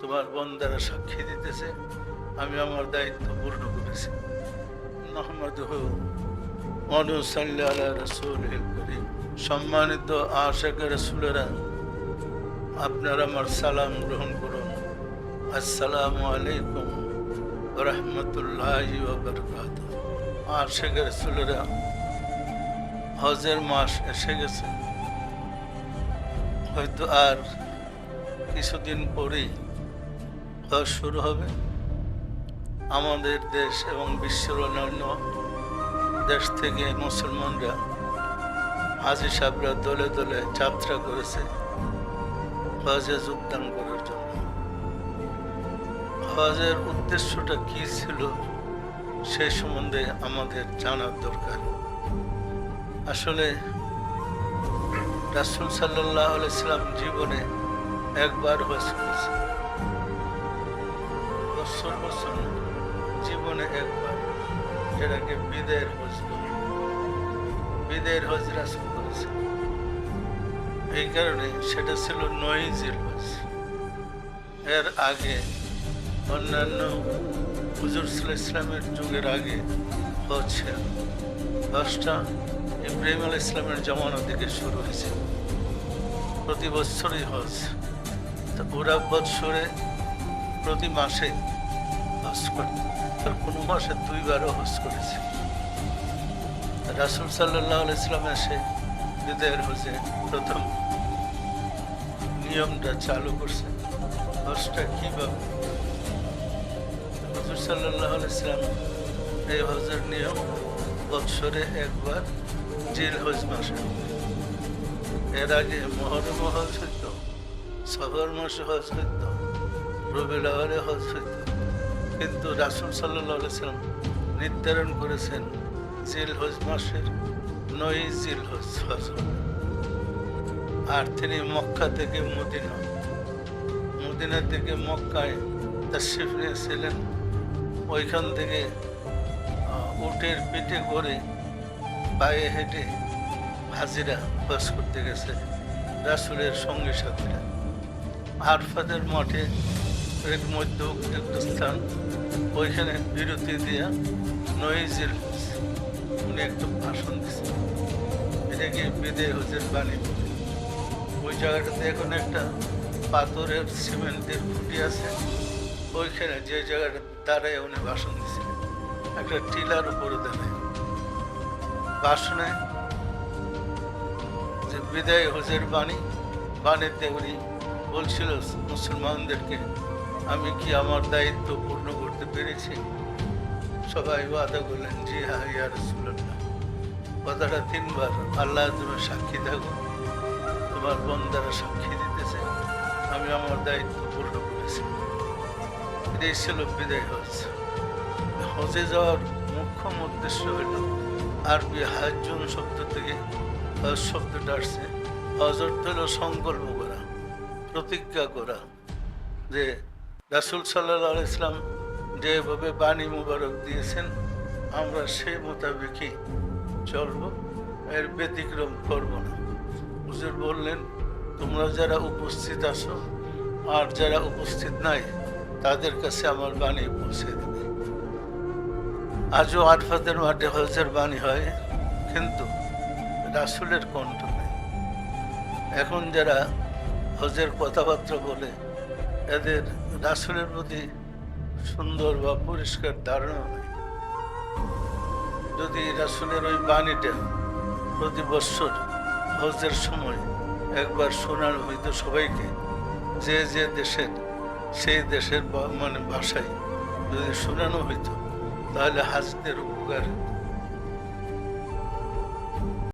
তোমার বন্দারা সাক্ষী দিতেছে আমি আমার দায়িত্ব পূর্ণ করেছি। নাহমাদুহু ওয়া নুসাল্লি আলা রাসূলিল কারীম। সম্মানিত আশিক রাসূলেরা, আপনারা আমার সালাম গ্রহণ করুন। আসসালামু আলাইকুম ওয়া রাহমাতুল্লাহি ওয়া বারাকাতুহু। আশিক রাসূলেরা, হজের মাস এসে গেছে। হয়তো আর কিছুদিন পরেই হজ শুরু হবে। আমাদের দেশ এবং বিশ্বের অন্যান্য দেশ থেকে মুসলমানরা, হাজী সাহেবরা দলে দলে যাত্রা করেছে হজে যোগদান করার জন্য। হজের উদ্দেশ্যটা কি ছিল সে সম্বন্ধে আমাদের জানার দরকার। আসলে রাসূল সাল্লাল্লাহু আলাইহি সাল্লাম জীবনে একবার হজ করেছে, বছর বছর জীবনে একবার, যেটাকে বিদায়ের হজ বলে। বিদায়ের হজ রাসূল করেছে, এই কারণে সেটা ছিল ৯ জিলহজ। এর আগে অন্যান্য হুজুর সাল্লাল্লাহু আলাইহি ইসলামের যুগের আগে হজ ছিল। হজটা ইব্রাহিম আলাইহিস সালামের জামানা থেকে শুরু হয়েছে। প্রতি বছরই হজ। তো ওরা বৎসরে প্রতি মাসে হজ করত, আর কোনো মাসে ২ বারও হজ করেছে। রাসূল সাল্লাল্লাহু আলাইহি সাল্লাম এসে বিদায়ের হজে প্রথম নিয়মটা চালু করছে। হজটা কীভাবে? হুজুর সাল্লাল্লাহু আলাইহি সাল্লাম এই হজের নিয়ম বৎসরে একবার জিলহজ মাসে। এর আগে মুহররম হজ হইত, সফর মাসে হজ হইত, রবিউল আউয়ালে হজ হইত, কিন্তু রাসূল সাল্লাল্লাহু আলাইহি সাল্লাম নির্ধারণ করেছেন জিলহজ মাসের ৯ জিলহজ হজ হবে। আর তিনি মক্কা থেকে মদিনা থেকে মক্কায় তাশরিফ নিয়েছিলেন। ওইখান থেকে উটের পিঠে করে পায়ে হেঁটে হাজিরা হজ করতে গেছে রাসূলের সঙ্গী সাথীরা। আরফাতের মাঠে এর মধ্যে একটা স্থান, ওইখানে বিরতি দিয়া ৯ জিলহজ উনি একটু ভাষণ দিচ্ছেন, এটাকে বিদায় হজের বাণী বলে। ওই জায়গাটাতে এখন একটা পাথরের সিমেন্টের খুঁটি আছে, ওইখানে যে জায়গাটা দাঁড়ায় উনি ভাষণ দিচ্ছেন, একটা টিলার উপরে দাঁড়ায় ভাষণে যে বিদায় হজের বাণীতে উনি বলছিল মুসলমানদেরকে, আমি কি আমার দায়িত্ব পূর্ণ করতে পেরেছি? সবাই ওয়াদা করলেন, জি হ্যাঁ ইয়া রাসূলুল্লাহ। কথাটা ৩ বার, আল্লাহ তুমি সাক্ষী থাকো, তোমার বন্দারা সাক্ষী দিতেছে আমি আমার দায়িত্ব পূর্ণ করেছি। এটাই ছিল বিদায় হজ। হজে যাওয়ার মুখ্য উদ্দেশ্য হইল আরবি হাজ্জুন শব্দ থেকে হজ শব্দটা আসছে। হজ অর্থ হল সংকল্প করা, প্রতিজ্ঞা করা, যে রাসূল সাল্লাল্লাহু আলাইহি সাল্লাম যেভাবে বাণী মুবারক দিয়েছেন আমরা সেই মোতাবেকই চলব, এর ব্যতিক্রম করব না। হুজুর বললেন, তোমরা যারা উপস্থিত আছো আর যারা উপস্থিত নাই তাদের কাছে আমার বাণী পৌঁছে দেবে। আজও আরফাতের মাঠে হজের বাণী হয়, কিন্তু রাসূলের কণ্ঠ নেই। এখন যারা হজের কথাবার্তা বলে এদের রাসূলের প্রতি সুন্দর বা পরিষ্কার ধারণা নেই। যদি রাসূলের ওই বাণীটা প্রতি বৎসর হজের সময় একবার শোনানো হইতো সবাইকে, যে যে দেশের সেই দেশের ভাষায় যদি শোনানো হইতো, তাহলে হাজদের উপকার হতো।